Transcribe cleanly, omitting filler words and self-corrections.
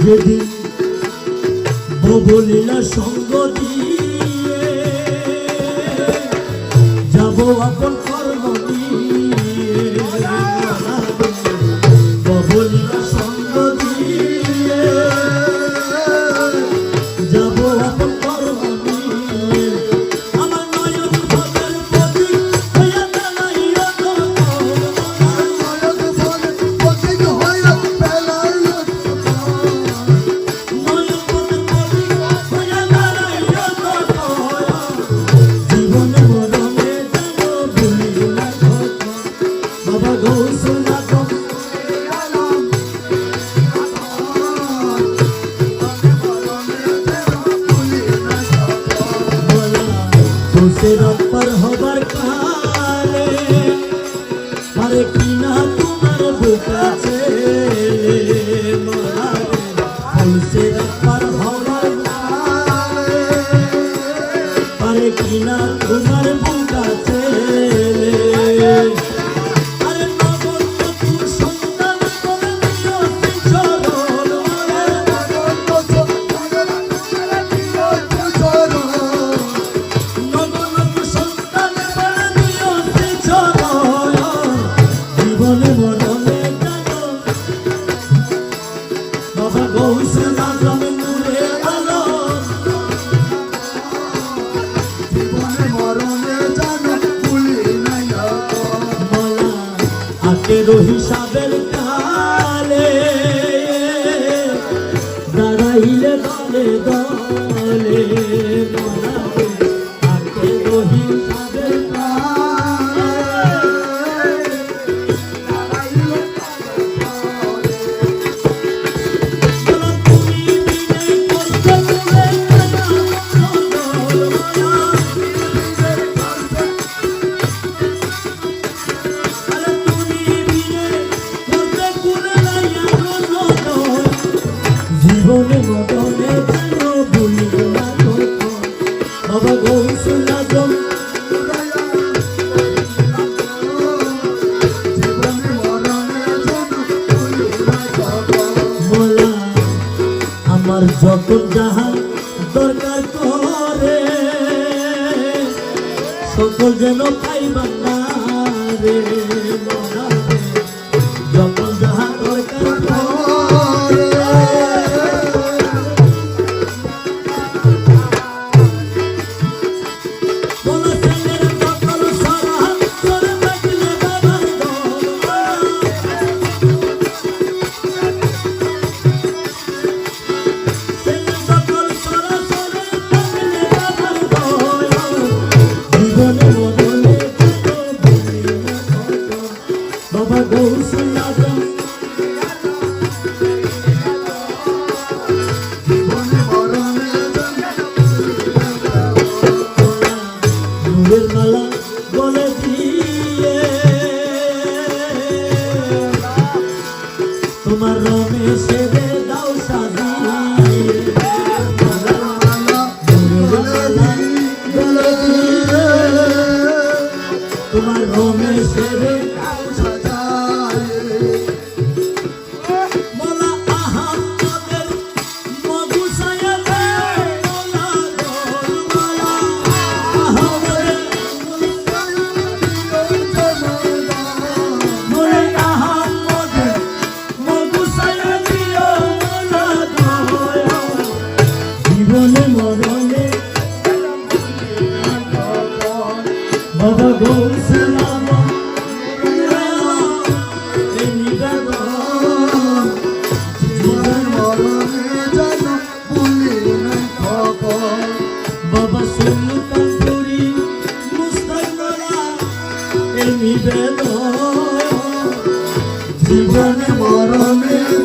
যেদিন বলিলা সঙ্গ দিয়ে যাব আপন কর্ম নিয়ে বলিলা সঙ্গ দিয়ে যাব আপন কর্ম নিয়ে আমার নয়ন ভবের প্রতীক হইয়া বেলাইয়া पर हबर काले मारे किना तुम्हारे बुका चले मारे हमसे पर हबर काले मारे किना तुम्हारे बुका चले হিসাবের কালে দাঁড়াইলে দলে দলে হিসাবের জীবনে মরণে কেন ভুলিব না বাবা গৌসুলা জম জীবনে মরণে মোলা আমার যখন যাহা দরকার করে সকল যেন পাইবা না রে মোলা যখন যাহা দরকার বাবা গৌসুলা নূরের মালা গলে দিয়ে তোমার রমেশের দাও সাজিয়ে তোমার রমেশের Baba Gosala Baba Sultan Puri Mustaqbal নিবেদন জীবনে মরণে